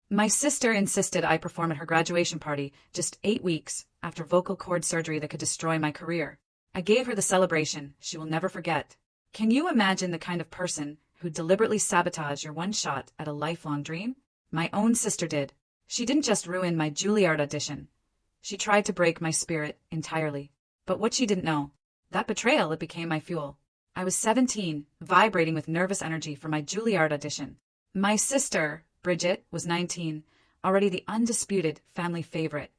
My sister insisted I perform at her graduation party just 8 weeks after vocal cord surgery that could destroy my career. I gave her the celebration she will never forget. Can you imagine the kind of person who deliberately sabotage your one shot at a lifelong dream? My own sister did. She didn't just ruin my Juilliard audition. She tried to break my spirit entirely. But what she didn't know, that betrayal, it became my fuel. I was 17, vibrating with nervous energy for my Juilliard audition. My sister, Bridget, was 19, already the undisputed family favorite,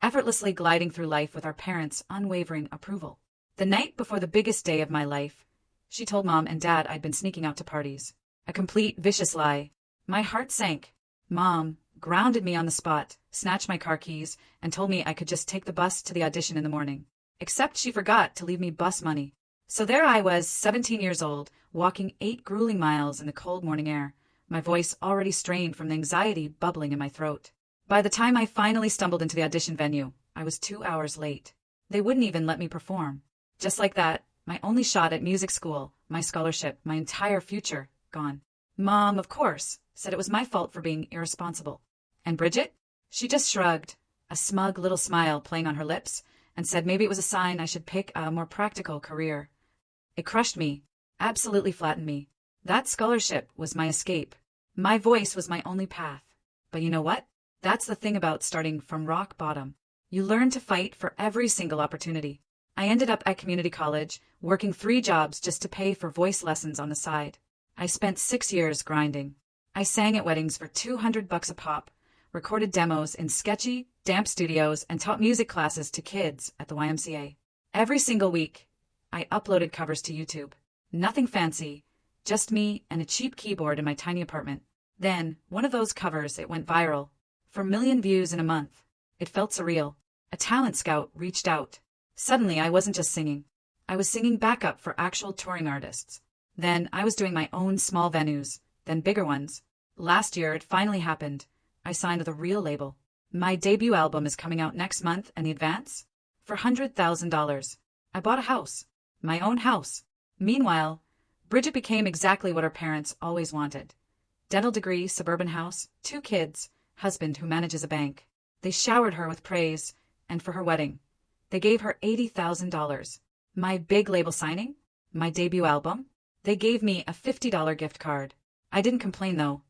effortlessly gliding through life with our parents' unwavering approval. The night before the biggest day of my life, she told Mom and Dad I'd been sneaking out to parties. A complete vicious lie. My heart sank. Mom grounded me on the spot, snatched my car keys, and told me I could just take the bus to the audition in the morning. Except she forgot to leave me bus money. So there I was, 17 years old, walking 8 grueling miles in the cold morning air, my voice already strained from the anxiety bubbling in my throat. By the time I finally stumbled into the audition venue, I was 2 hours late. They wouldn't even let me perform. Just like that, my only shot at music school, my scholarship, my entire future, gone. Mom, of course, said it was my fault for being irresponsible. And Bridget? She just shrugged, a smug little smile playing on her lips, and said maybe it was a sign I should pick a more practical career. It crushed me, absolutely flattened me. That scholarship was my escape. My voice was my only path. But you know what? That's the thing about starting from rock bottom. You learn to fight for every single opportunity. I ended up at community college, working 3 jobs just to pay for voice lessons on the side. I spent 6 years grinding. I sang at weddings for $200 a pop, recorded demos in sketchy, damp studios, and taught music classes to kids at the YMCA. Every single week, I uploaded covers to YouTube. Nothing fancy, just me and a cheap keyboard in my tiny apartment. Then, one of those covers, it went viral. For 1,000,000 views in a month. It felt surreal. A talent scout reached out. Suddenly, I wasn't just singing. I was singing backup for actual touring artists. Then, I was doing my own small venues, then bigger ones. Last year, it finally happened. I signed with a real label. My debut album is coming out next month, and the advance? For $100,000. I bought a house. My own house. Meanwhile, Bridget became exactly what her parents always wanted. Dental degree, suburban house, 2 kids, husband who manages a bank. They showered her with praise, and for her wedding, they gave her $80,000. My big label signing? My debut album? They gave me a $50 gift card. I didn't complain though.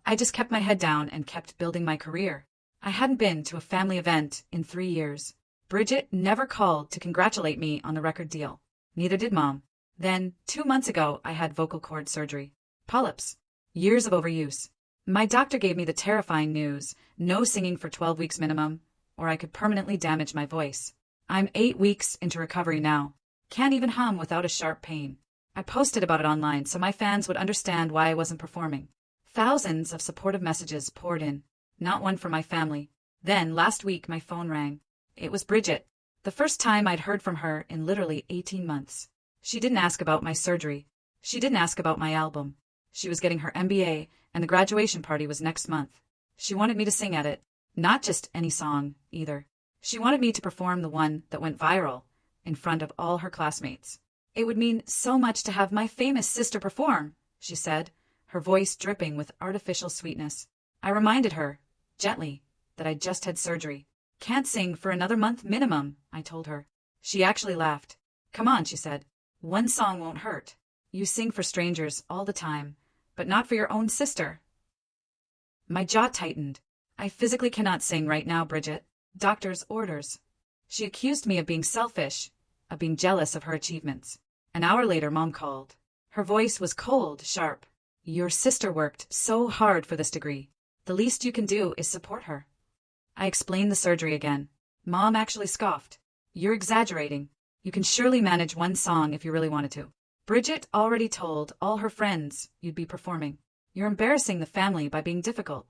I just kept my head down and kept building my career. I hadn't been to a family event in 3 years. Bridget never called to congratulate me on the record deal. Neither did Mom. Then, 2 months ago, I had vocal cord surgery. Polyps. Years of overuse. My doctor gave me the terrifying news, no singing for 12 weeks minimum, or I could permanently damage my voice. I'm 8 weeks into recovery now. Can't even hum without a sharp pain. I posted about it online so my fans would understand why I wasn't performing. Thousands of supportive messages poured in. Not one from my family. Then, last week, my phone rang. It was Bridget. The first time I'd heard from her in literally 18 months. She didn't ask about my surgery. She didn't ask about my album. She was getting her MBA, and the graduation party was next month. She wanted me to sing at it. Not just any song, either. She wanted me to perform the one that went viral, in front of all her classmates. It would mean so much to have my famous sister perform, she said, her voice dripping with artificial sweetness. I reminded her, gently, that I'd just had surgery. Can't sing for another month minimum, I told her. She actually laughed. Come on, she said. One song won't hurt. You sing for strangers all the time, but not for your own sister. My jaw tightened. I physically cannot sing right now, Bridget. Doctor's orders. She accused me of being selfish, of being jealous of her achievements. An hour later, Mom called. Her voice was cold, sharp. Your sister worked so hard for this degree. The least you can do is support her. I explained the surgery again. Mom actually scoffed. You're exaggerating. You can surely manage one song if you really wanted to. Bridget already told all her friends you'd be performing. You're embarrassing the family by being difficult.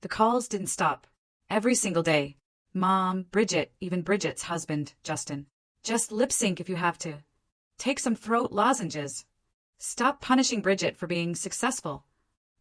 The calls didn't stop. Every single day. Mom, Bridget, even Bridget's husband, Justin. Just lip sync if you have to. Take some throat lozenges. Stop punishing Bridget for being successful.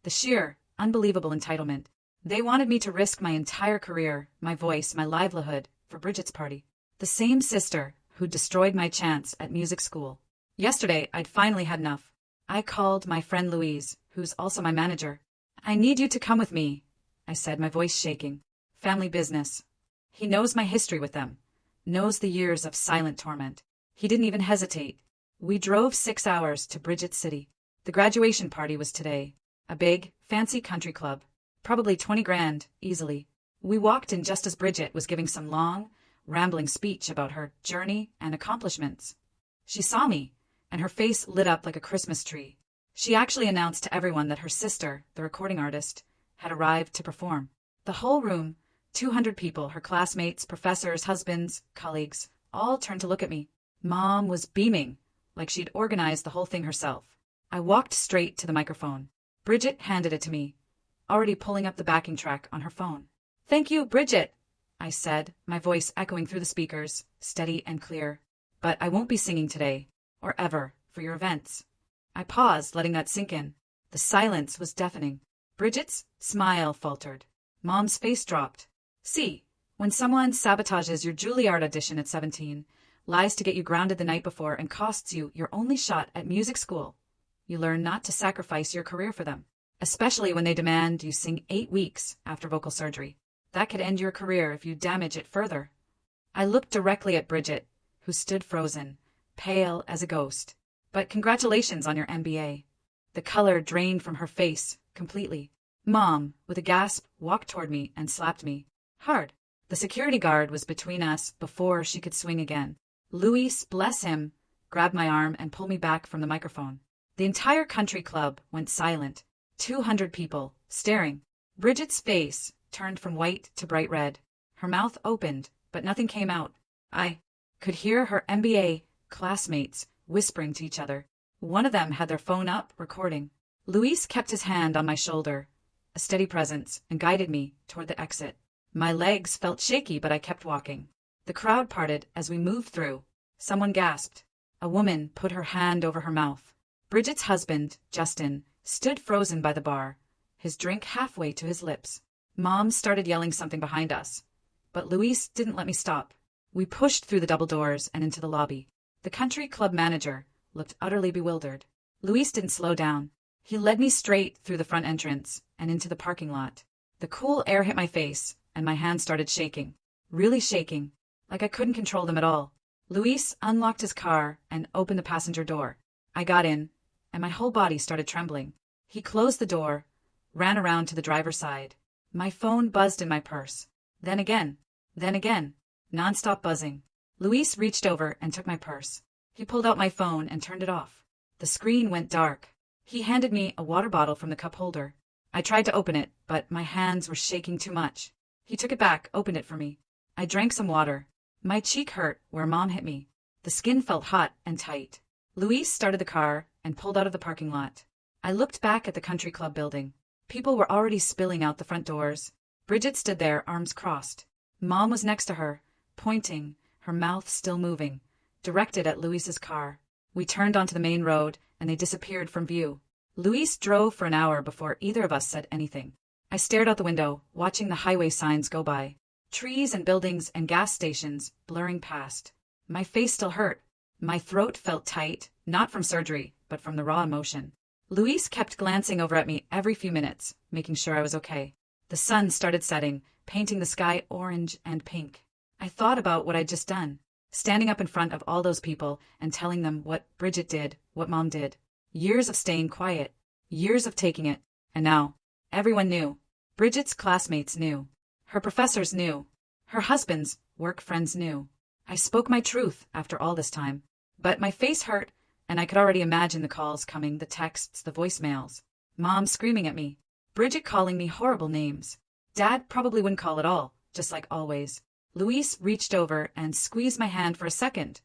The sheer, unbelievable entitlement. They wanted me to risk my entire career, my voice, my livelihood, for Bridget's party. The same sister who destroyed my chance at music school. Yesterday, I'd finally had enough. I called my friend Louise, who's also my manager. I need you to come with me. I said, my voice shaking. Family business. He knows my history with them. Knows the years of silent torment. He didn't even hesitate. We drove 6 hours to Bridget City. The graduation party was today. A big, fancy country club. Probably 20 grand, easily. We walked in just as Bridget was giving some long, rambling speech about her journey and accomplishments. She saw me, and her face lit up like a Christmas tree. She actually announced to everyone that her sister, the recording artist, had arrived to perform. The whole room, 200 people, her classmates, professors, husbands, colleagues, all turned to look at me. Mom was beaming, like she'd organized the whole thing herself. I walked straight to the microphone. Bridget handed it to me, already pulling up the backing track on her phone. "Thank you, Bridget," I said, my voice echoing through the speakers, steady and clear. "But I won't be singing today, or ever, for your events." I paused, letting that sink in. The silence was deafening. Bridget's smile faltered. Mom's face dropped. "See, when someone sabotages your Juilliard audition at 17, lies to get you grounded the night before, and costs you your only shot at music school, you learn not to sacrifice your career for them, especially when they demand you sing 8 weeks after vocal surgery. That could end your career if you damage it further." I looked directly at Bridget, who stood frozen, pale as a ghost. "But congratulations on your MBA." The color drained from her face completely. Mom, with a gasp, walked toward me and slapped me. Hard. The security guard was between us before she could swing again. Luis, bless him, grabbed my arm and pulled me back from the microphone. The entire country club went silent. 200 people, staring. Bridget's face turned from white to bright red. Her mouth opened, but nothing came out. I could hear her MBA classmates whispering to each other. One of them had their phone up, recording. Luis kept his hand on my shoulder, a steady presence, and guided me toward the exit. My legs felt shaky, but I kept walking. The crowd parted as we moved through. Someone gasped. A woman put her hand over her mouth. Bridget's husband, Justin, stood frozen by the bar, his drink halfway to his lips. Mom started yelling something behind us, but Luis didn't let me stop. We pushed through the double doors and into the lobby. The country club manager looked utterly bewildered. Luis didn't slow down. He led me straight through the front entrance and into the parking lot. The cool air hit my face, and my hands started shaking. Really shaking, like I couldn't control them at all. Luis unlocked his car and opened the passenger door. I got in, and my whole body started trembling. He closed the door, ran around to the driver's side. My phone buzzed in my purse. Then again, nonstop buzzing. Luis reached over and took my purse. He pulled out my phone and turned it off. The screen went dark. He handed me a water bottle from the cup holder. I tried to open it, but my hands were shaking too much. He took it back, opened it for me. I drank some water. My cheek hurt where Mom hit me. The skin felt hot and tight. Luis started the car and pulled out of the parking lot. I looked back at the country club building. People were already spilling out the front doors. Bridget stood there, arms crossed. Mom was next to her, pointing, her mouth still moving, directed at Luis's car. We turned onto the main road, and they disappeared from view. Luis drove for an hour before either of us said anything. I stared out the window, watching the highway signs go by. Trees and buildings and gas stations blurring past. My face still hurt. My throat felt tight, not from surgery, but from the raw emotion. Luis kept glancing over at me every few minutes, making sure I was okay. The sun started setting, painting the sky orange and pink. I thought about what I'd just done, standing up in front of all those people and telling them what Bridget did, what Mom did. Years of staying quiet, years of taking it, and now, everyone knew. Bridget's classmates knew. Her professors knew. Her husband's work friends knew. I spoke my truth after all this time, but my face hurt, and I could already imagine the calls coming, the texts, the voicemails. Mom screaming at me. Bridget calling me horrible names. Dad probably wouldn't call at all, just like always. Luis reached over and squeezed my hand for a second,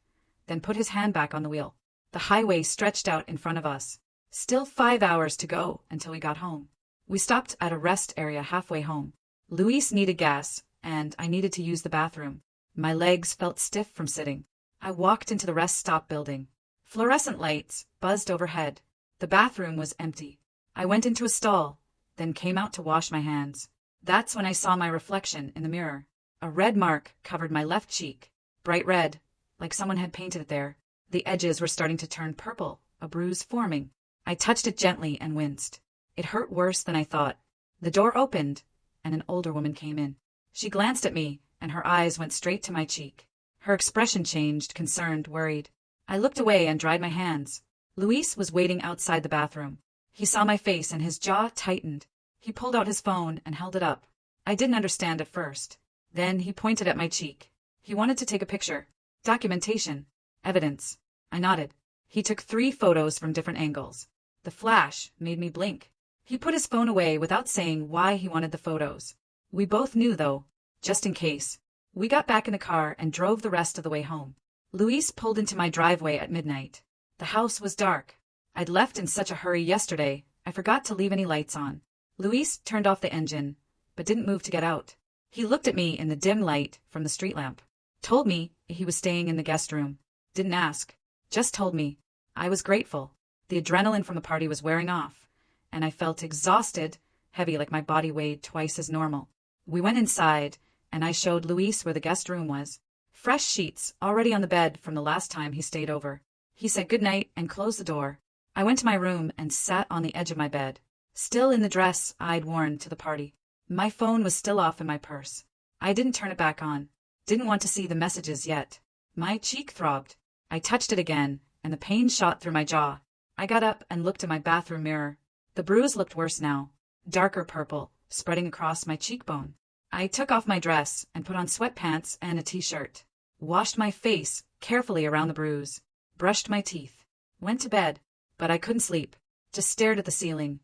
then put his hand back on the wheel. The highway stretched out in front of us. Still 5 hours to go until we got home. We stopped at a rest area halfway home. Luis needed gas, and I needed to use the bathroom. My legs felt stiff from sitting. I walked into the rest stop building. Fluorescent lights buzzed overhead. The bathroom was empty. I went into a stall, then came out to wash my hands. That's when I saw my reflection in the mirror. A red mark covered my left cheek. Bright red, like someone had painted it there. The edges were starting to turn purple, a bruise forming. I touched it gently and winced. It hurt worse than I thought. The door opened, and an older woman came in. She glanced at me, and her eyes went straight to my cheek. Her expression changed, concerned, worried. I looked away and dried my hands. Luis was waiting outside the bathroom. He saw my face and his jaw tightened. He pulled out his phone and held it up. I didn't understand at first. Then he pointed at my cheek. He wanted to take a picture. Documentation. Evidence. I nodded. He took 3 photos from different angles. The flash made me blink. He put his phone away without saying why he wanted the photos. We both knew, though, just in case. We got back in the car and drove the rest of the way home. Luis pulled into my driveway at midnight. The house was dark. I'd left in such a hurry yesterday, I forgot to leave any lights on. Luis turned off the engine, but didn't move to get out. He looked at me in the dim light from the street lamp. Told me he was staying in the guest room. Didn't ask. Just told me. I was grateful. The adrenaline from the party was wearing off, and I felt exhausted, heavy like my body weighed twice as normal. We went inside, and I showed Luis where the guest room was. Fresh sheets already on the bed from the last time he stayed over. He said goodnight and closed the door. I went to my room and sat on the edge of my bed, still in the dress I'd worn to the party. My phone was still off in my purse. I didn't turn it back on. Didn't want to see the messages yet. My cheek throbbed. I touched it again, and the pain shot through my jaw. I got up and looked in my bathroom mirror. The bruise looked worse now, darker purple, spreading across my cheekbone. I took off my dress and put on sweatpants and a t-shirt. Washed my face carefully around the bruise. Brushed my teeth. Went to bed, but I couldn't sleep. Just stared at the ceiling,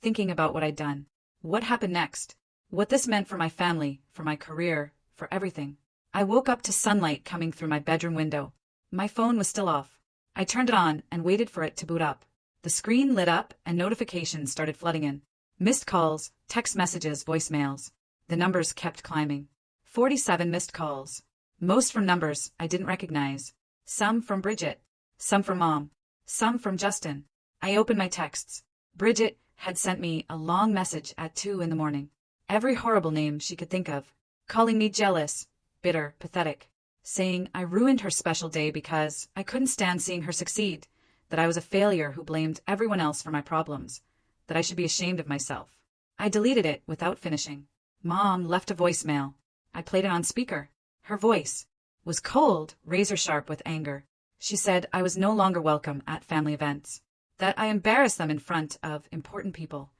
thinking about what I'd done. What happened next? What this meant for my family, for my career, for everything. I woke up to sunlight coming through my bedroom window. My phone was still off. I turned it on and waited for it to boot up. The screen lit up and notifications started flooding in. Missed calls, text messages, voicemails. The numbers kept climbing. 47 missed calls. Most from numbers I didn't recognize. Some from Bridget. Some from Mom. Some from Justin. I opened my texts. Bridget had sent me a long message at 2 in the morning. Every horrible name she could think of. Calling me jealous, bitter, pathetic. Saying I ruined her special day because I couldn't stand seeing her succeed. That I was a failure who blamed everyone else for my problems. That I should be ashamed of myself. I deleted it without finishing. Mom left a voicemail. I played it on speaker. Her voice was cold, razor-sharp with anger. She said I was no longer welcome at family events. That I embarrassed them in front of important people.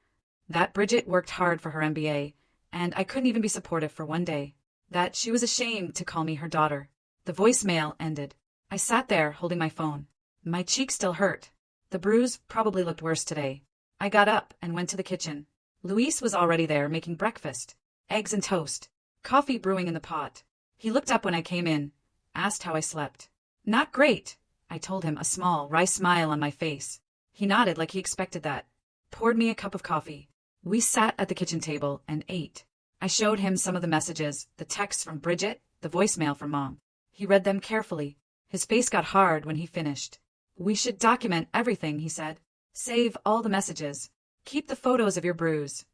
That Bridget worked hard for her MBA, and I couldn't even be supportive for one day. That she was ashamed to call me her daughter. The voicemail ended. I sat there holding my phone. My cheek still hurt. The bruise probably looked worse today. I got up and went to the kitchen. Luis was already there making breakfast. Eggs and toast. Coffee brewing in the pot. He looked up when I came in. Asked how I slept. Not great, I told him, a small, wry smile on my face. He nodded like he expected that. Poured me a cup of coffee. We sat at the kitchen table and ate. I showed him some of the messages, the texts from Bridget, the voicemail from Mom. He read them carefully. His face got hard when he finished. We should document everything, he said. Save all the messages. Keep the photos of your bruise.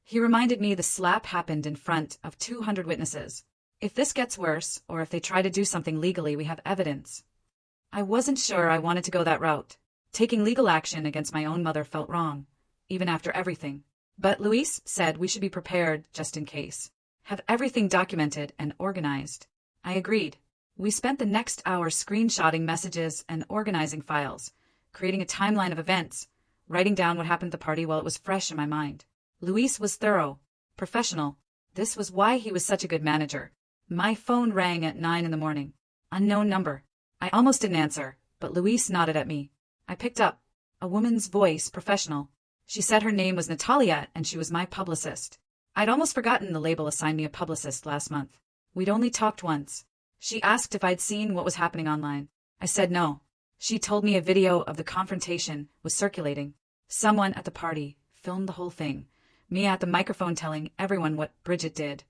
He reminded me the slap happened in front of 200 witnesses. If this gets worse, or if they try to do something legally, we have evidence. I wasn't sure I wanted to go that route. Taking legal action against my own mother felt wrong, even after everything. But Luis said we should be prepared just in case. Have everything documented and organized. I agreed. We spent the next hour screenshotting messages and organizing files, creating a timeline of events, writing down what happened at the party while it was fresh in my mind. Luis was thorough, professional. This was why he was such a good manager. My phone rang at 9 in the morning. Unknown number. I almost didn't answer, but Luis nodded at me. I picked up. A woman's voice, professional. She said her name was Natalia and she was my publicist. I'd almost forgotten the label assigned me a publicist last month. We'd only talked once. She asked if I'd seen what was happening online. I said no. She told me a video of the confrontation was circulating. Someone at the party filmed the whole thing. Me at the microphone telling everyone what Bridget did.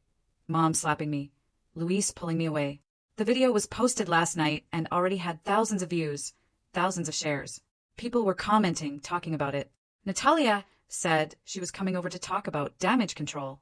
Mom slapping me. Luis pulling me away. The video was posted last night and already had thousands of views, thousands of shares. People were commenting, talking about it. Natalia said she was coming over to talk about damage control.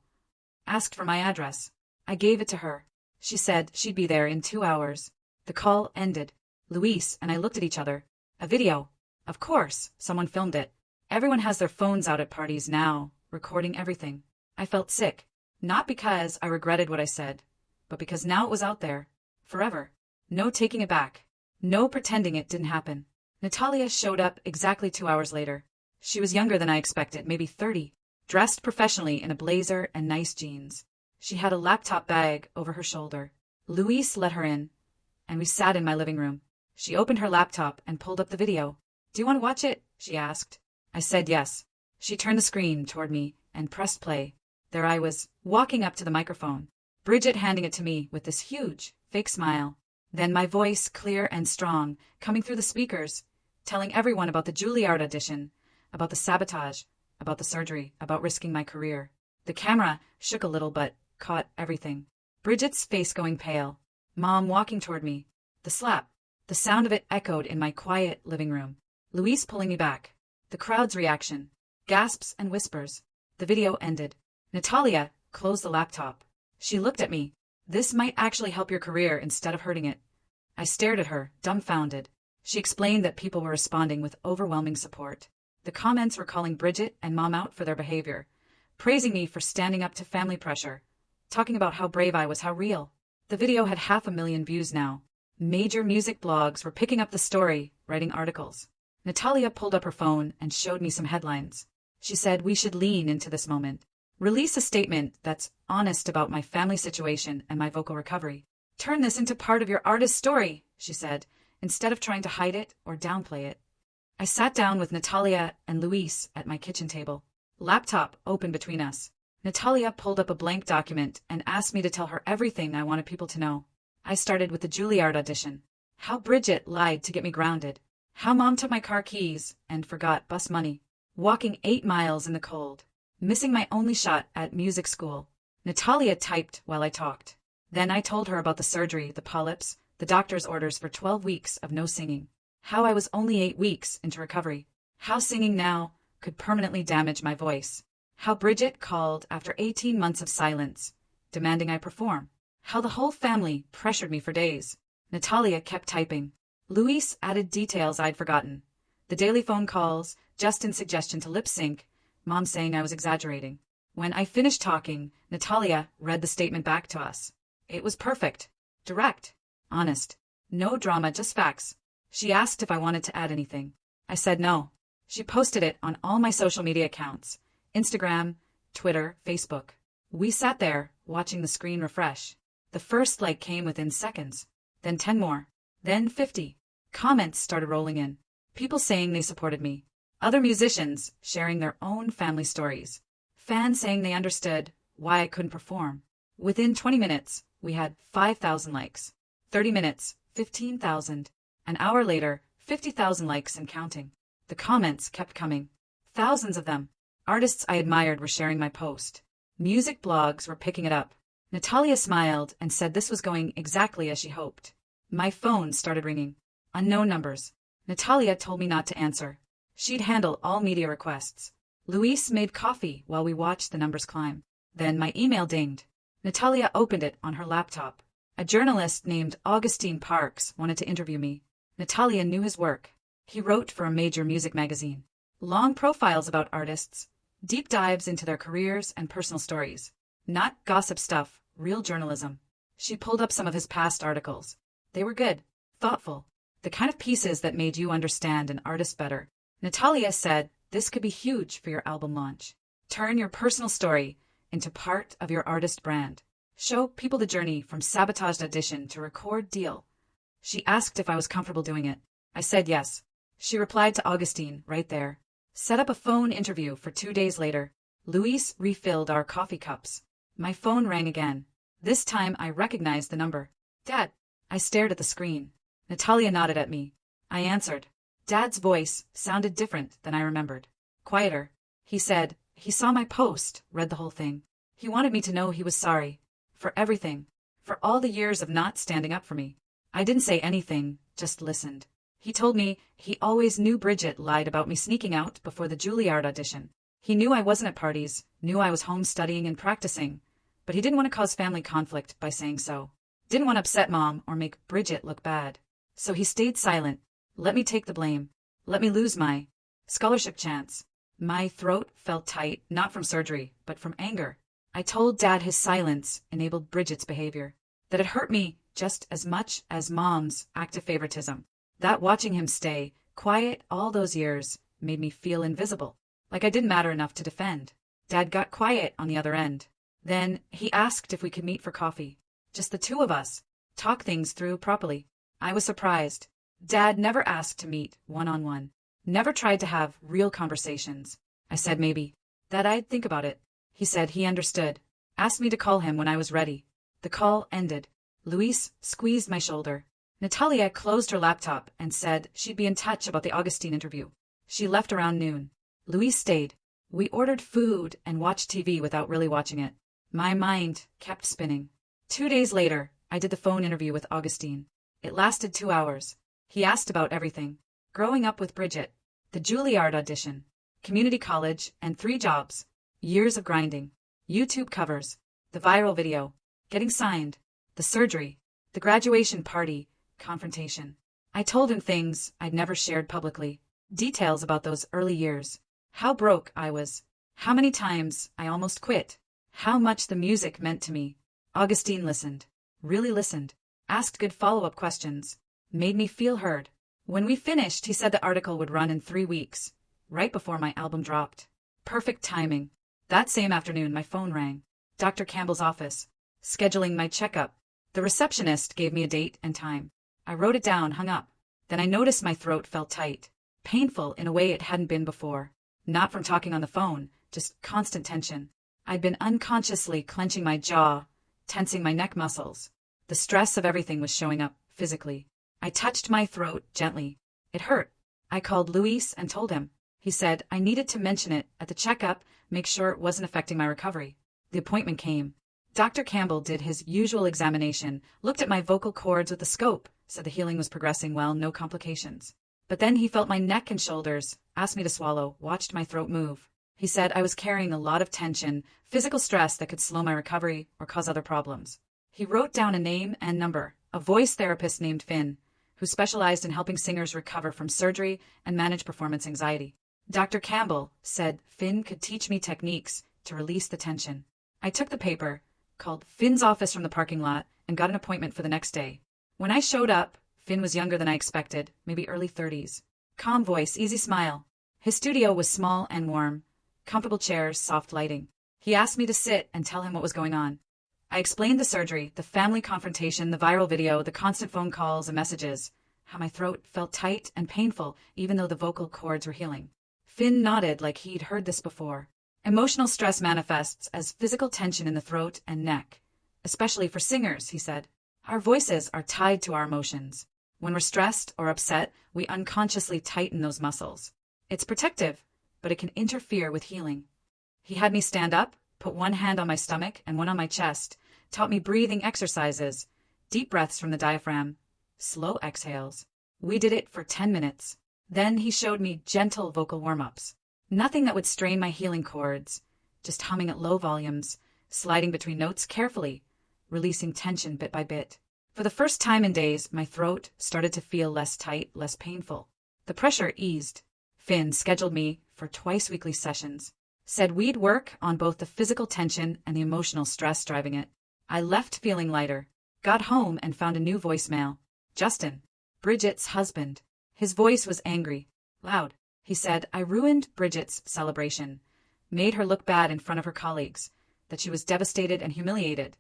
Asked for my address. I gave it to her. She said she'd be there in 2 hours. The call ended. Luis and I looked at each other. A video. Of course, someone filmed it. Everyone has their phones out at parties now, recording everything. I felt sick. Not because I regretted what I said, but because now it was out there. Forever. No taking it back. No pretending it didn't happen. Natalia showed up exactly 2 hours later. She was younger than I expected, maybe 30, dressed professionally in a blazer and nice jeans. She had a laptop bag over her shoulder. Luis let her in, and we sat in my living room. She opened her laptop and pulled up the video. "Do you want to watch it?" she asked. I said yes. She turned the screen toward me and pressed play. There I was, walking up to the microphone, Bridget handing it to me with this huge, fake smile. Then my voice, clear and strong, coming through the speakers, telling everyone about the Juilliard audition, about the sabotage, about the surgery, about risking my career. The camera shook a little but caught everything. Bridget's face going pale. Mom walking toward me. The slap. The sound of it echoed in my quiet living room. Luis pulling me back. The crowd's reaction. Gasps and whispers. The video ended. Natalia closed the laptop. She looked at me. "This might actually help your career instead of hurting it." I stared at her, dumbfounded. She explained that people were responding with overwhelming support. The comments were calling Bridget and Mom out for their behavior, praising me for standing up to family pressure, talking about how brave I was, how real. The video had 500,000 views now. Major music blogs were picking up the story, writing articles. Natalia pulled up her phone and showed me some headlines. She said we should lean into this moment. Release a statement that's honest about my family situation and my vocal recovery. Turn this into part of your artist story, she said, instead of trying to hide it or downplay it. I sat down with Natalia and Luis at my kitchen table. Laptop open between us. Natalia pulled up a blank document and asked me to tell her everything I wanted people to know. I started with the Juilliard audition. How Bridget lied to get me grounded. How Mom took my car keys and forgot bus money. Walking 8 miles in the cold. Missing my only shot at music school. Natalia typed while I talked. Then I told her about the surgery, the polyps, the doctor's orders for 12 weeks of no singing. How I was only 8 weeks into recovery. How singing now could permanently damage my voice. How Bridget called after 18 months of silence, demanding I perform. How the whole family pressured me for days. Natalia kept typing. Luis added details I'd forgotten. The daily phone calls, Justin's suggestion to lip sync, Mom saying I was exaggerating. When I finished talking, Natalia read the statement back to us. It was perfect. Direct. Honest. No drama, just facts. She asked if I wanted to add anything. I said no. She posted it on all my social media accounts. Instagram, Twitter, Facebook. We sat there, watching the screen refresh. The first like came within seconds. Then 10 more. Then 50. Comments started rolling in. People saying they supported me. Other musicians sharing their own family stories. Fans saying they understood why I couldn't perform. Within 20 minutes, we had 5,000 likes. 30 minutes, 15,000. An hour later, 50,000 likes and counting. The comments kept coming. Thousands of them. Artists I admired were sharing my post. Music blogs were picking it up. Natalia smiled and said this was going exactly as she hoped. My phone started ringing. Unknown numbers. Natalia told me not to answer. She'd handle all media requests. Luis made coffee while we watched the numbers climb. Then my email dinged. Natalia opened it on her laptop. A journalist named Augustine Parks wanted to interview me. Natalia knew his work. He wrote for a major music magazine. Long profiles about artists. Deep dives into their careers and personal stories. Not gossip stuff, real journalism. She pulled up some of his past articles. They were good, thoughtful, the kind of pieces that made you understand an artist better. Natalia said, this could be huge for your album launch. Turn your personal story into part of your artist brand. Show people the journey from sabotaged audition to record deal. She asked if I was comfortable doing it. I said yes. She replied to Augustine right there. Set up a phone interview for 2 days later. Luis refilled our coffee cups. My phone rang again. This time I recognized the number. Dad. I stared at the screen. Natalia nodded at me. I answered. Dad's voice sounded different than I remembered. Quieter. He said, he saw my post, read the whole thing. He wanted me to know he was sorry. For everything. For all the years of not standing up for me. I didn't say anything, just listened. He told me he always knew Bridget lied about me sneaking out before the Juilliard audition. He knew I wasn't at parties, knew I was home studying and practicing, but he didn't want to cause family conflict by saying so. Didn't want to upset Mom or make Bridget look bad. So he stayed silent. Let me take the blame. Let me lose my scholarship chance. My throat felt tight, not from surgery, but from anger. I told Dad his silence enabled Bridget's behavior, that it hurt me just as much as Mom's active favoritism, that watching him stay quiet all those years made me feel invisible, like I didn't matter enough to defend. Dad got quiet on the other end. Then he asked if we could meet for coffee. Just the two of us. Talk things through properly. I was surprised. Dad never asked to meet one-on-one. Never tried to have real conversations. I said maybe. That I'd think about it. He said he understood. Asked me to call him when I was ready. The call ended. Luis squeezed my shoulder. Natalia closed her laptop and said she'd be in touch about the Augustine interview. She left around noon. Luis stayed. We ordered food and watched TV without really watching it. My mind kept spinning. 2 days later, I did the phone interview with Augustine. It lasted 2 hours. He asked about everything. Growing up with Bridget, the Juilliard audition, community college, and 3 jobs. Years of grinding. YouTube covers. The viral video. Getting signed. The surgery. The graduation party. Confrontation. I told him things I'd never shared publicly. Details about those early years. How broke I was. How many times I almost quit. How much the music meant to me. Augustine listened. Really listened. Asked good follow-up questions. Made me feel heard. When we finished, he said the article would run in 3 weeks, right before my album dropped. Perfect timing. That same afternoon, my phone rang. Dr. Campbell's office. Scheduling my checkup. The receptionist gave me a date and time. I wrote it down, hung up. Then I noticed my throat felt tight. Painful in a way it hadn't been before. Not from talking on the phone, just constant tension. I'd been unconsciously clenching my jaw, tensing my neck muscles. The stress of everything was showing up physically. I touched my throat gently. It hurt. I called Luis and told him. He said I needed to mention it at the checkup, make sure it wasn't affecting my recovery. The appointment came. Dr. Campbell did his usual examination, looked at my vocal cords with the scope, said the healing was progressing well, no complications. But then he felt my neck and shoulders, asked me to swallow, watched my throat move. He said I was carrying a lot of tension, physical stress that could slow my recovery or cause other problems. He wrote down a name and number, a voice therapist named Finn, who specialized in helping singers recover from surgery and manage performance anxiety. Dr. Campbell said Finn could teach me techniques to release the tension. I took the paper, called Finn's office from the parking lot, and got an appointment for the next day. When I showed up, Finn was younger than I expected, maybe early 30s. Calm voice, easy smile. His studio was small and warm. Comfortable chairs, soft lighting. He asked me to sit and tell him what was going on. I explained the surgery, the family confrontation, the viral video, the constant phone calls and messages, how my throat felt tight and painful even though the vocal cords were healing. Finn nodded like he'd heard this before. Emotional stress manifests as physical tension in the throat and neck. Especially for singers, he said. Our voices are tied to our emotions. When we're stressed or upset, we unconsciously tighten those muscles. It's protective, but it can interfere with healing. He had me stand up, put one hand on my stomach and one on my chest, taught me breathing exercises, deep breaths from the diaphragm, slow exhales. We did it for 10 minutes. Then he showed me gentle vocal warm-ups. Nothing that would strain my healing cords, just humming at low volumes, sliding between notes carefully, releasing tension bit by bit. For the first time in days, my throat started to feel less tight, less painful. The pressure eased. Finn scheduled me for twice-weekly sessions. Said we'd work on both the physical tension and the emotional stress driving it. I left feeling lighter. Got home and found a new voicemail. Justin, Bridget's husband. His voice was angry, loud. He said I ruined Bridget's celebration, made her look bad in front of her colleagues, that she was devastated and humiliated,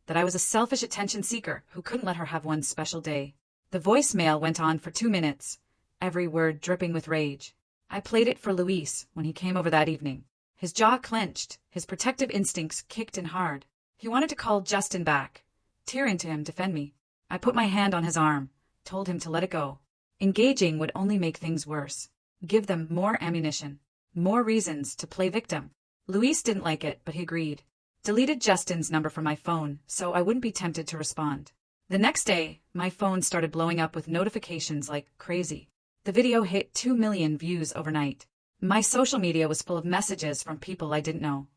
that I was a selfish attention seeker who couldn't let her have one special day. The voicemail went on for 2 minutes, every word dripping with rage. I played it for Luis when he came over that evening. His jaw clenched, his protective instincts kicked in hard. He wanted to call Justin back, tear into him, defend me. I put my hand on his arm, told him to let it go. Engaging would only make things worse. Give them more ammunition, more reasons to play victim. Luis didn't like it, but he agreed. Deleted Justin's number from my phone, so I wouldn't be tempted to respond. The next day, my phone started blowing up with notifications like crazy. The video hit 2 million views overnight. My social media was full of messages from people I didn't know.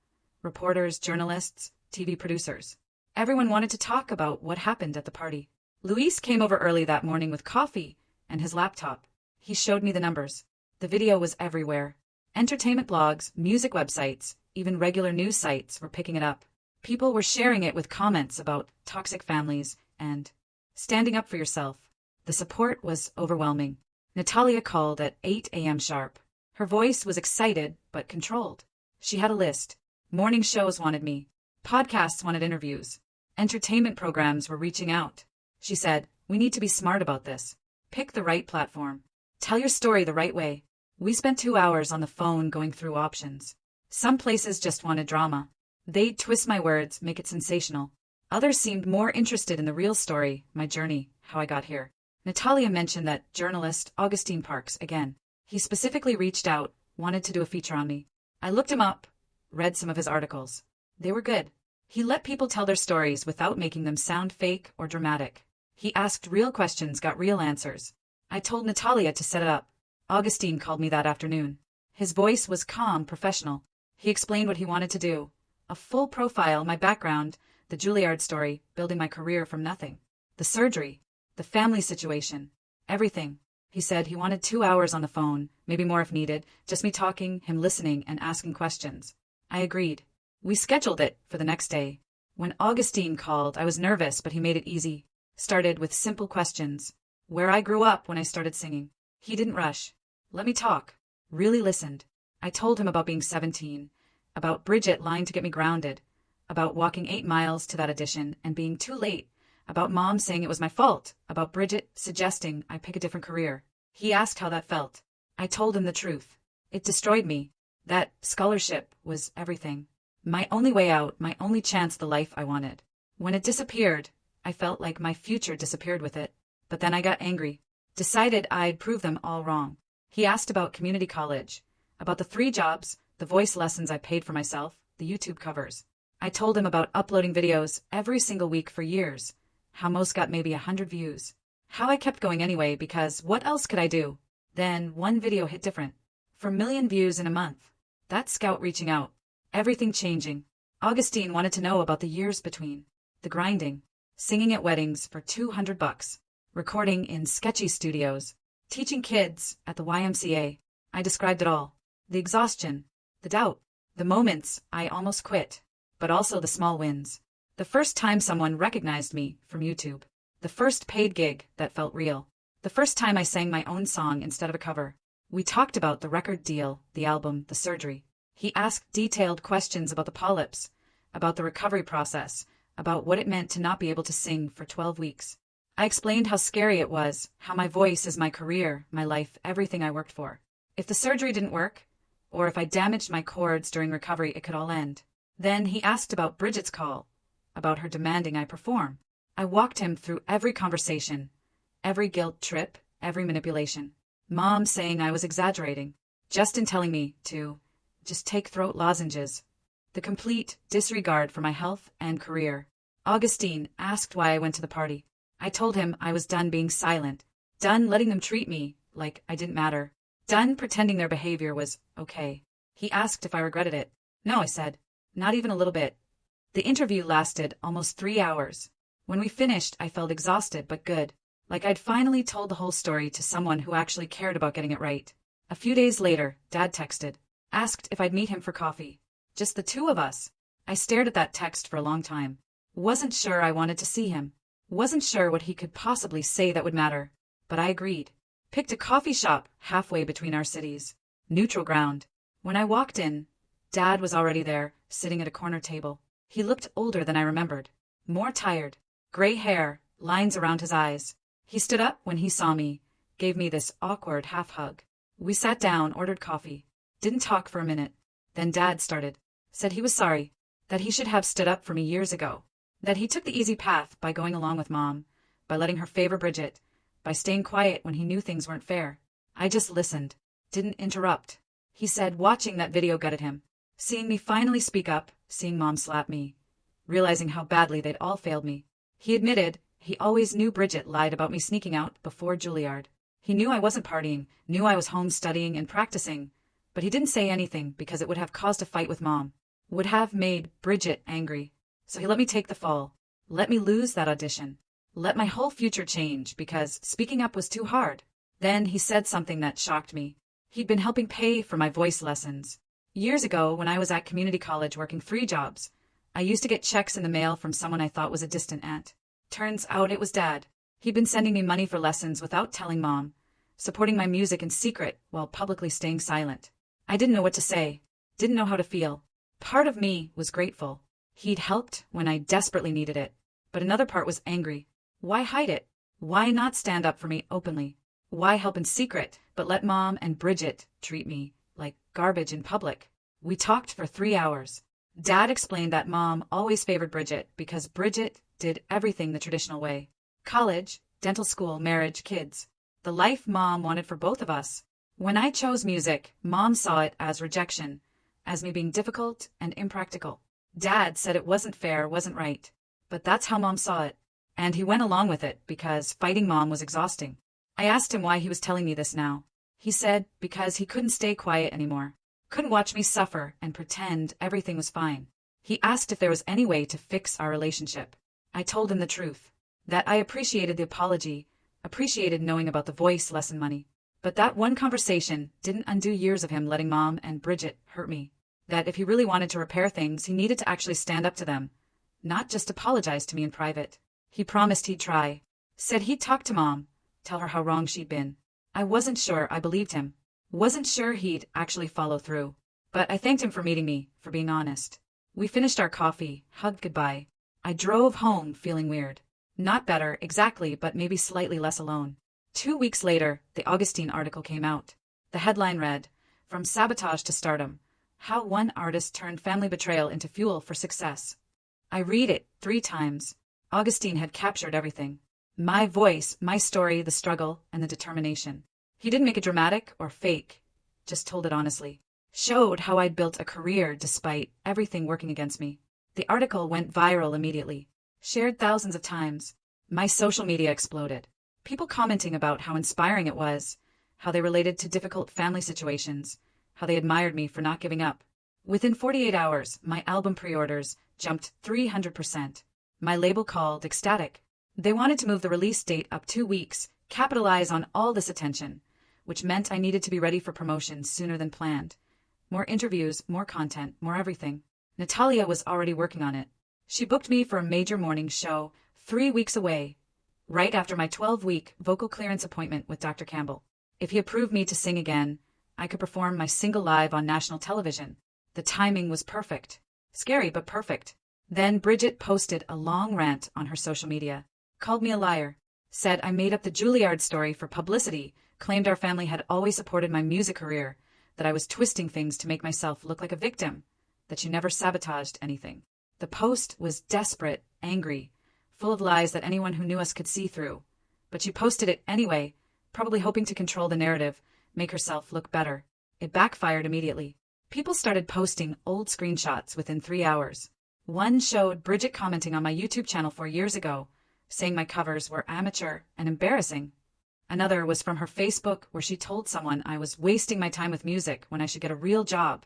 Reporters, journalists, TV producers. Everyone wanted to talk about what happened at the party. Luis came over early that morning with coffee and his laptop. He showed me the numbers. The video was everywhere. Entertainment blogs, music websites, even regular news sites were picking it up. People were sharing it with comments about toxic families and standing up for yourself. The support was overwhelming. Natalia called at 8 a.m. sharp. Her voice was excited but controlled. She had a list. Morning shows wanted me. Podcasts wanted interviews. Entertainment programs were reaching out. She said, "We need to be smart about this. Pick the right platform. Tell your story the right way." We spent 2 hours on the phone going through options. Some places just wanted drama. They'd twist my words, make it sensational. Others seemed more interested in the real story, my journey, how I got here. Natalia mentioned that journalist Augustine Parks again. He specifically reached out, wanted to do a feature on me. I looked him up, read some of his articles. They were good. He let people tell their stories without making them sound fake or dramatic. He asked real questions, got real answers. I told Natalia to set it up. Augustine called me that afternoon. His voice was calm, professional. He explained what he wanted to do. A full profile, my background, the Juilliard story, building my career from nothing. The surgery, the family situation, everything. He said he wanted 2 hours on the phone, maybe more if needed, just me talking, him listening, and asking questions. I agreed. We scheduled it for the next day. When Augustine called, I was nervous, but he made it easy. Started with simple questions. Where I grew up when I started singing. He didn't rush. Let me talk. Really listened. I told him about being 17, about Bridget lying to get me grounded, about walking 8 miles to that audition and being too late, about Mom saying it was my fault, about Bridget suggesting I pick a different career. He asked how that felt. I told him the truth. It destroyed me. That scholarship was everything. My only way out, my only chance at the life I wanted. When it disappeared, I felt like my future disappeared with it. But then I got angry. Decided I'd prove them all wrong. He asked about community college, about the 3 jobs, the voice lessons I paid for myself, the YouTube covers. I told him about uploading videos every single week for years, how most got maybe 100 views. How I kept going anyway because what else could I do? Then one video hit different. For 1,000,000 views in a month. That scout reaching out. Everything changing. Augustine wanted to know about the years between. The grinding. Singing at weddings for $200. Recording in sketchy studios. Teaching kids at the YMCA. I described it all. The exhaustion. The doubt. The moments I almost quit. But also the small wins. The first time someone recognized me from YouTube. The first paid gig that felt real. The first time I sang my own song instead of a cover. We talked about the record deal, the album, the surgery. He asked detailed questions about the polyps, about the recovery process, about what it meant to not be able to sing for 12 weeks. I explained how scary it was, how my voice is my career, my life, everything I worked for. If the surgery didn't work, or if I damaged my cords during recovery, it could all end. Then he asked about Bridget's call, about her demanding I perform. I walked him through every conversation, every guilt trip, every manipulation. Mom saying I was exaggerating, Justin telling me to just take throat lozenges. The complete disregard for my health and career. Augustine asked why I went to the party. I told him I was done being silent, done letting them treat me like I didn't matter, done pretending their behavior was okay. He asked if I regretted it. No, I said. Not even a little bit. The interview lasted almost 3 hours. When we finished, I felt exhausted but good, like I'd finally told the whole story to someone who actually cared about getting it right. A few days later, Dad texted, asked if I'd meet him for coffee. Just the 2 of us. I stared at that text for a long time. Wasn't sure I wanted to see him. Wasn't sure what he could possibly say that would matter. But I agreed. Picked a coffee shop halfway between our cities. Neutral ground. When I walked in, Dad was already there, sitting at a corner table. He looked older than I remembered. More tired. Gray hair, lines around his eyes. He stood up when he saw me, gave me this awkward half-hug. We sat down, ordered coffee. Didn't talk for a minute. Then Dad started. Said he was sorry. That he should have stood up for me years ago. That he took the easy path by going along with Mom, by letting her favor Bridget, by staying quiet when he knew things weren't fair. I just listened. Didn't interrupt. He said watching that video gutted him. Seeing me finally speak up, seeing Mom slap me. Realizing how badly they'd all failed me. He admitted he always knew Bridget lied about me sneaking out before Juilliard. He knew I wasn't partying, knew I was home studying and practicing, but he didn't say anything because it would have caused a fight with Mom. Would have made Bridget angry. So he let me take the fall. Let me lose that audition. Let my whole future change because speaking up was too hard. Then he said something that shocked me. He'd been helping pay for my voice lessons. Years ago, when I was at community college working 3 jobs, I used to get checks in the mail from someone I thought was a distant aunt. Turns out it was Dad. He'd been sending me money for lessons without telling Mom, supporting my music in secret while publicly staying silent. I didn't know what to say, didn't know how to feel. Part of me was grateful. He'd helped when I desperately needed it. But another part was angry. Why hide it? Why not stand up for me openly? Why help in secret, but let Mom and Bridget treat me like garbage in public? We talked for 3 hours. Dad explained that Mom always favored Bridget because Bridget did everything the traditional way. College, dental school, marriage, kids. The life Mom wanted for both of us. When I chose music, Mom saw it as rejection, as me being difficult and impractical. Dad said it wasn't fair, wasn't right. But that's how Mom saw it. And he went along with it because fighting Mom was exhausting. I asked him why he was telling me this now. He said because he couldn't stay quiet anymore. Couldn't watch me suffer and pretend everything was fine. He asked if there was any way to fix our relationship. I told him the truth. That I appreciated the apology, appreciated knowing about the voice lesson money. But that one conversation didn't undo years of him letting Mom and Bridget hurt me. That if he really wanted to repair things, he needed to actually stand up to them, not just apologize to me in private. He promised he'd try. Said he'd talk to Mom, tell her how wrong she'd been. I wasn't sure I believed him. Wasn't sure he'd actually follow through. But I thanked him for meeting me, for being honest. We finished our coffee, hugged goodbye. I drove home feeling weird. Not better, exactly, but maybe slightly less alone. 2 weeks later, the Augustine article came out. The headline read, "From Sabotage to Stardom: How One Artist Turned Family Betrayal into Fuel for Success." I read it 3 times. Augustine had captured everything. My voice, my story, the struggle, and the determination. He didn't make it dramatic or fake, just told it honestly. Showed how I'd built a career despite everything working against me. The article went viral immediately. Shared thousands of times. My social media exploded. People commenting about how inspiring it was, how they related to difficult family situations, how they admired me for not giving up. Within 48 hours, my album pre-orders jumped 300%. My label called ecstatic. They wanted to move the release date up 2 weeks, capitalize on all this attention, which meant I needed to be ready for promotion sooner than planned. More interviews, more content, more everything. Natalia was already working on it. She booked me for a major morning show 3 weeks away, right after my 12-week vocal clearance appointment with Dr. Campbell. If he approved me to sing again, I could perform my single live on national television. The timing was perfect. Scary, but perfect. Then Bridget posted a long rant on her social media, called me a liar, said I made up the Juilliard story for publicity, claimed our family had always supported my music career, that I was twisting things to make myself look like a victim, that she never sabotaged anything. The post was desperate, angry, full of lies that anyone who knew us could see through. But she posted it anyway, probably hoping to control the narrative, make herself look better. It backfired immediately. People started posting old screenshots within 3 hours. One showed Bridget commenting on my YouTube channel 4 years ago, saying my covers were amateur and embarrassing. Another was from her Facebook, where she told someone I was wasting my time with music when I should get a real job.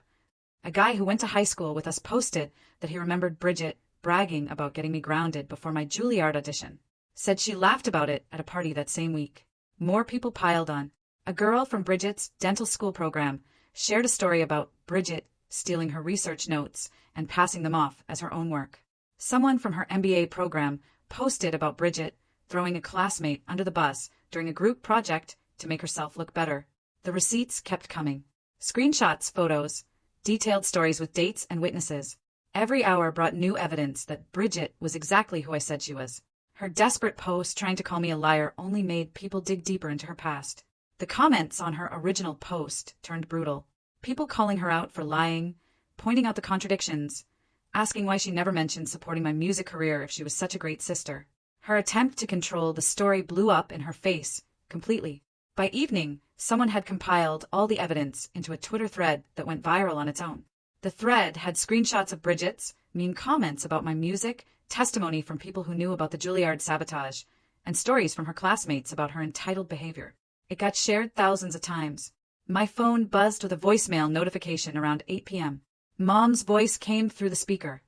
A guy who went to high school with us posted that he remembered Bridget bragging about getting me grounded before my Juilliard audition. Said she laughed about it at a party that same week. More people piled on. A girl from Bridget's dental school program shared a story about Bridget stealing her research notes and passing them off as her own work. Someone from her MBA program posted about Bridget throwing a classmate under the bus during a group project to make herself look better. The receipts kept coming. Screenshots, photos, detailed stories with dates and witnesses. Every hour brought new evidence that Bridget was exactly who I said she was. Her desperate post trying to call me a liar only made people dig deeper into her past. The comments on her original post turned brutal. People calling her out for lying, pointing out the contradictions, asking why she never mentioned supporting my music career if she was such a great sister. Her attempt to control the story blew up in her face, completely. By evening, someone had compiled all the evidence into a Twitter thread that went viral on its own. The thread had screenshots of Bridget's, mean comments about my music, testimony from people who knew about the Juilliard sabotage, and stories from her classmates about her entitled behavior. It got shared thousands of times. My phone buzzed with a voicemail notification around 8 p.m. Mom's voice came through the speaker,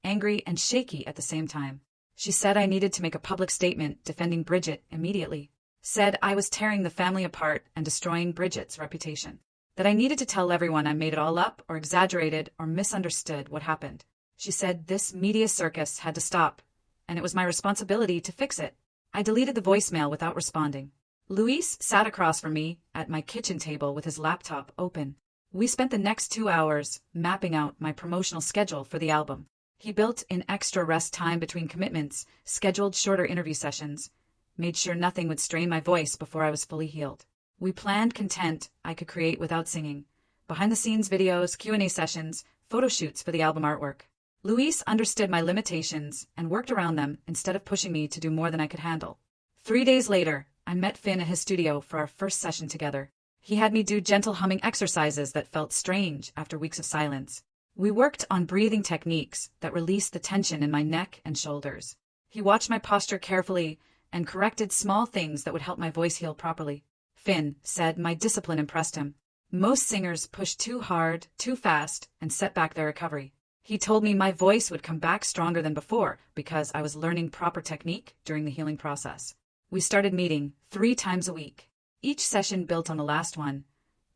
angry and shaky at the same time. She said I needed to make a public statement defending Bridget immediately. Said I was tearing the family apart and destroying Bridget's reputation. That I needed to tell everyone I made it all up or exaggerated or misunderstood what happened. She said this media circus had to stop, and it was my responsibility to fix it. I deleted the voicemail without responding. Luis sat across from me at my kitchen table with his laptop open. We spent the next 2 hours mapping out my promotional schedule for the album. He built in extra rest time between commitments, scheduled shorter interview sessions, made sure nothing would strain my voice before I was fully healed. We planned content I could create without singing, behind-the-scenes videos, Q&A sessions, photo shoots for the album artwork. Luis understood my limitations and worked around them instead of pushing me to do more than I could handle. 3 days later, I met Finn at his studio for our first session together. He had me do gentle humming exercises that felt strange after weeks of silence. We worked on breathing techniques that released the tension in my neck and shoulders. He watched my posture carefully and corrected small things that would help my voice heal properly. Finn said my discipline impressed him. Most singers push too hard, too fast, and set back their recovery. He told me my voice would come back stronger than before because I was learning proper technique during the healing process. We started meeting 3 times a week. Each session built on the last one.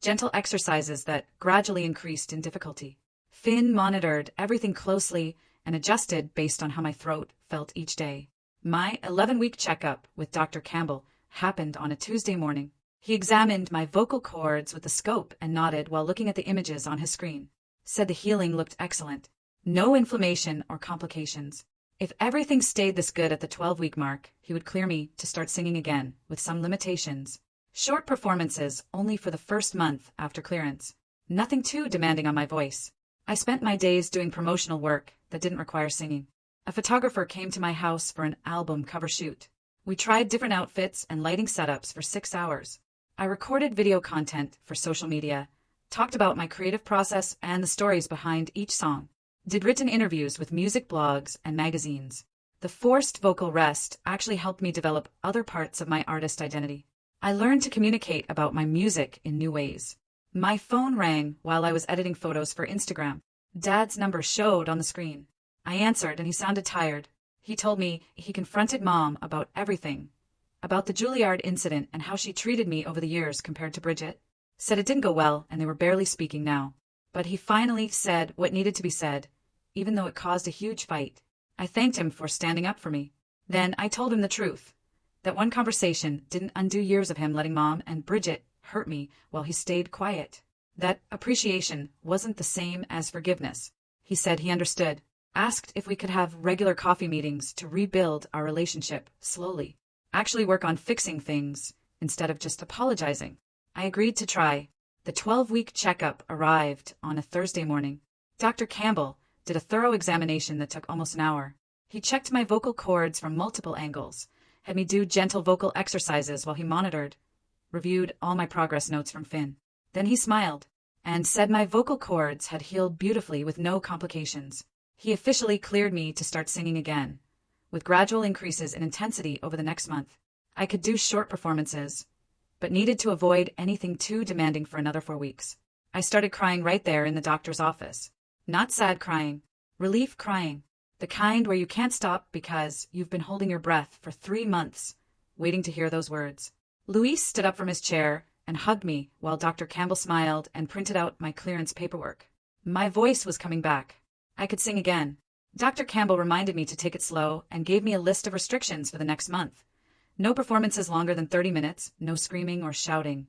Gentle exercises that gradually increased in difficulty. Finn monitored everything closely and adjusted based on how my throat felt each day. My 11-week checkup with Dr. Campbell happened on a Tuesday morning. He examined my vocal cords with the scope and nodded while looking at the images on his screen. Said the healing looked excellent. No inflammation or complications. If everything stayed this good at the 12-week mark, he would clear me to start singing again, with some limitations. Short performances only for the first month after clearance. Nothing too demanding on my voice. I spent my days doing promotional work that didn't require singing. A photographer came to my house for an album cover shoot. We tried different outfits and lighting setups for 6 hours. I recorded video content for social media, talked about my creative process and the stories behind each song, did written interviews with music blogs and magazines. The forced vocal rest actually helped me develop other parts of my artist identity. I learned to communicate about my music in new ways. My phone rang while I was editing photos for Instagram. Dad's number showed on the screen. I answered and he sounded tired. He told me he confronted Mom about everything. About the Juilliard incident and how she treated me over the years compared to Bridget. Said it didn't go well and they were barely speaking now. But he finally said what needed to be said, even though it caused a huge fight. I thanked him for standing up for me. Then I told him the truth. That one conversation didn't undo years of him letting Mom and Bridget hurt me while he stayed quiet. That appreciation wasn't the same as forgiveness. He said he understood. Asked if we could have regular coffee meetings to rebuild our relationship slowly. Actually work on fixing things instead of just apologizing. I agreed to try. The 12-week checkup arrived on a Thursday morning. Dr. Campbell did a thorough examination that took almost an hour. He checked my vocal cords from multiple angles, had me do gentle vocal exercises while he monitored, reviewed all my progress notes from Finn. Then he smiled and said my vocal cords had healed beautifully with no complications. He officially cleared me to start singing again, with gradual increases in intensity over the next month. I could do short performances, but needed to avoid anything too demanding for another 4 weeks. I started crying right there in the doctor's office. Not sad crying, relief crying. The kind where you can't stop because you've been holding your breath for 3 months, waiting to hear those words. Luis stood up from his chair and hugged me while Dr. Campbell smiled and printed out my clearance paperwork. My voice was coming back. I could sing again. Dr. Campbell reminded me to take it slow and gave me a list of restrictions for the next month. No performances longer than 30 minutes, no screaming or shouting,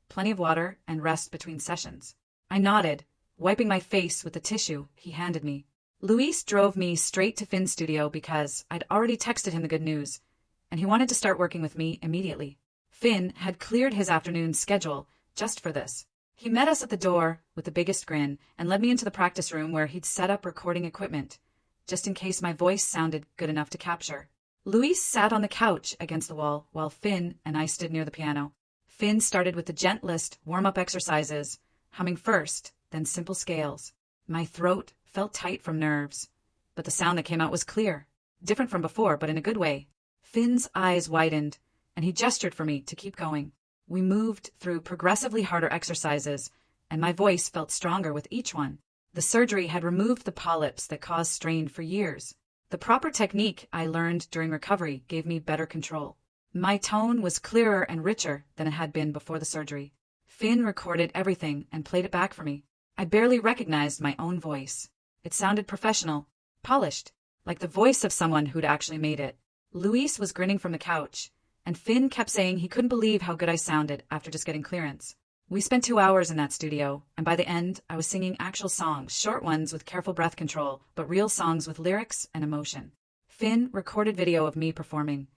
plenty of water, and rest between sessions. I nodded, wiping my face with the tissue he handed me. Luis drove me straight to Finn's studio because I'd already texted him the good news, and he wanted to start working with me immediately. Finn had cleared his afternoon schedule just for this. He met us at the door with the biggest grin and led me into the practice room where he'd set up recording equipment, just in case my voice sounded good enough to capture. Luis sat on the couch against the wall while Finn and I stood near the piano. Finn started with the gentlest warm-up exercises, humming first, then simple scales. My throat felt tight from nerves, but the sound that came out was clear, different from before, but in a good way. Finn's eyes widened, and he gestured for me to keep going. We moved through progressively harder exercises, and my voice felt stronger with each one. The surgery had removed the polyps that caused strain for years. The proper technique I learned during recovery gave me better control. My tone was clearer and richer than it had been before the surgery. Finn recorded everything and played it back for me. I barely recognized my own voice. It sounded professional, polished, like the voice of someone who'd actually made it. Luis was grinning from the couch, and Finn kept saying he couldn't believe how good I sounded after just getting clearance. We spent 2 hours in that studio, and by the end, I was singing actual songs, short ones with careful breath control, but real songs with lyrics and emotion. Finn recorded video of me performing,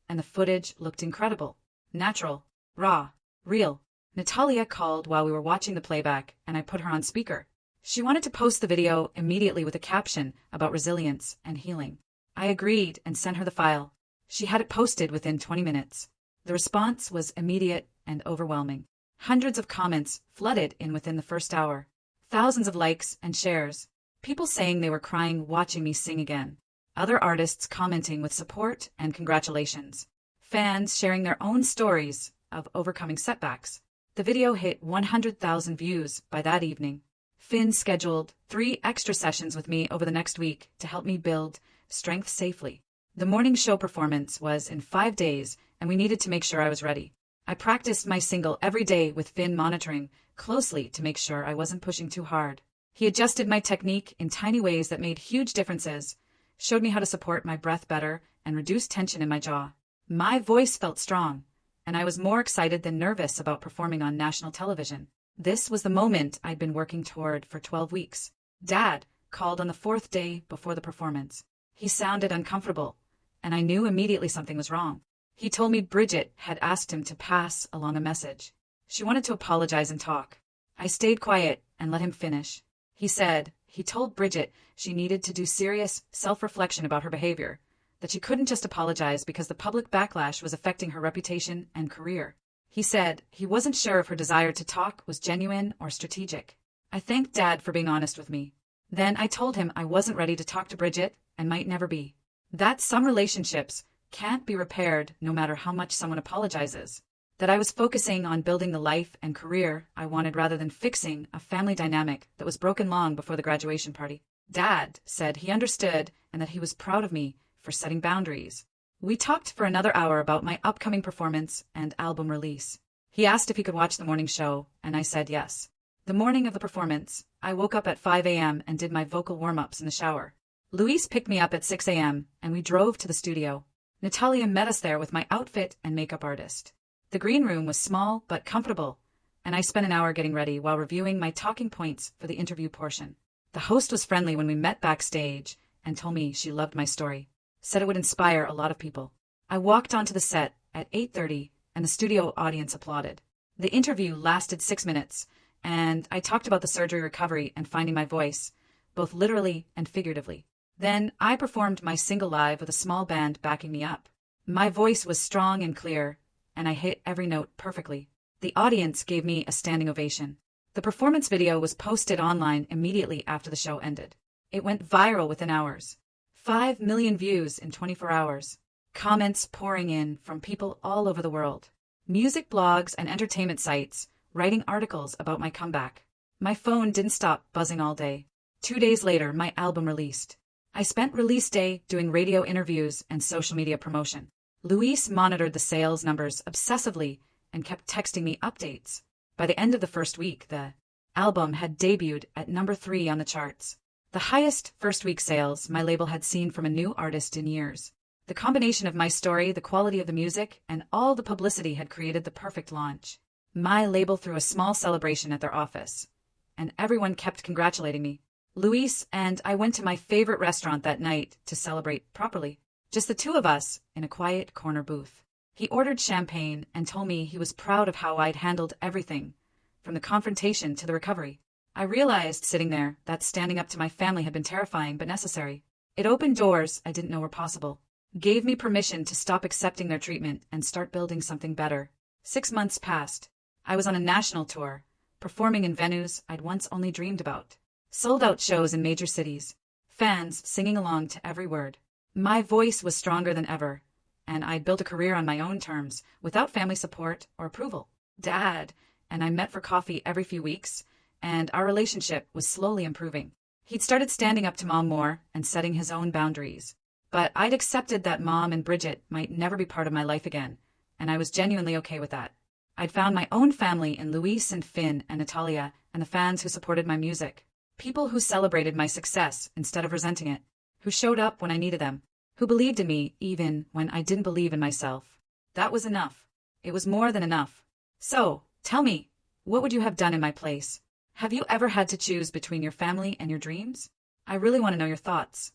and the footage looked incredible. Natural, raw, real. Natalia called while we were watching the playback, and I put her on speaker. She wanted to post the video immediately with a caption about resilience and healing. I agreed and sent her the file. She had it posted within 20 minutes. The response was immediate and overwhelming. Hundreds of comments flooded in within the first hour. Thousands of likes and shares. People saying they were crying watching me sing again. Other artists commenting with support and congratulations. Fans sharing their own stories of overcoming setbacks. The video hit 100,000 views by that evening. Finn scheduled 3 extra sessions with me over the next week to help me build strength safely. The morning show performance was in 5 days, and we needed to make sure I was ready. I practiced my single every day with Finn monitoring closely to make sure I wasn't pushing too hard. He adjusted my technique in tiny ways that made huge differences, showed me how to support my breath better, and reduce tension in my jaw. My voice felt strong, and I was more excited than nervous about performing on national television. This was the moment I'd been working toward for 12 weeks. Dad called on the 4th day before the performance. He sounded uncomfortable, and I knew immediately something was wrong. He told me Bridget had asked him to pass along a message. She wanted to apologize and talk. I stayed quiet and let him finish. He said he told Bridget she needed to do serious self-reflection about her behavior, that she couldn't just apologize because the public backlash was affecting her reputation and career. He said he wasn't sure if her desire to talk was genuine or strategic. I thanked Dad for being honest with me. Then I told him I wasn't ready to talk to Bridget and might never be. That some relationships can't be repaired no matter how much someone apologizes. That I was focusing on building the life and career I wanted rather than fixing a family dynamic that was broken long before the graduation party. Dad said he understood and that he was proud of me for setting boundaries. We talked for another hour about my upcoming performance and album release. He asked if he could watch the morning show, and I said yes. The morning of the performance, I woke up at 5 a.m. and did my vocal warm-ups in the shower. Luis picked me up at 6 a.m., and we drove to the studio. Natalia met us there with my outfit and makeup artist. The green room was small but comfortable, and I spent an hour getting ready while reviewing my talking points for the interview portion. The host was friendly when we met backstage and told me she loved my story, said it would inspire a lot of people. I walked onto the set at 8:30, and the studio audience applauded. The interview lasted 6 minutes, and I talked about the surgery recovery and finding my voice, both literally and figuratively. Then I performed my single live with a small band backing me up. My voice was strong and clear, and I hit every note perfectly. The audience gave me a standing ovation. The performance video was posted online immediately after the show ended. It went viral within hours. 5 million views in 24 hours. Comments pouring in from people all over the world. Music blogs and entertainment sites writing articles about my comeback. My phone didn't stop buzzing all day. 2 days later, my album released. I spent release day doing radio interviews and social media promotion. Luis monitored the sales numbers obsessively and kept texting me updates. By the end of the first week, the album had debuted at number 3 on the charts. The highest first-week sales my label had seen from a new artist in years. The combination of my story, the quality of the music, and all the publicity had created the perfect launch. My label threw a small celebration at their office, and everyone kept congratulating me. Luis and I went to my favorite restaurant that night to celebrate properly. Just the 2 of us in a quiet corner booth. He ordered champagne and told me he was proud of how I'd handled everything, from the confrontation to the recovery. I realized sitting there that standing up to my family had been terrifying but necessary. It opened doors I didn't know were possible. Gave me permission to stop accepting their treatment and start building something better. 6 months passed. I was on a national tour, performing in venues I'd once only dreamed about. Sold-out shows in major cities. Fans singing along to every word. My voice was stronger than ever, and I'd built a career on my own terms, without family support or approval. Dad and I met for coffee every few weeks, and our relationship was slowly improving. He'd started standing up to Mom more and setting his own boundaries. But I'd accepted that Mom and Bridget might never be part of my life again, and I was genuinely okay with that. I'd found my own family in Luis and Finn and Natalia and the fans who supported my music. People who celebrated my success instead of resenting it. who showed up when I needed them, who believed in me even when I didn't believe in myself. That was enough. It was more than enough. So, tell me, what would you have done in my place? Have you ever had to choose between your family and your dreams? I really want to know your thoughts.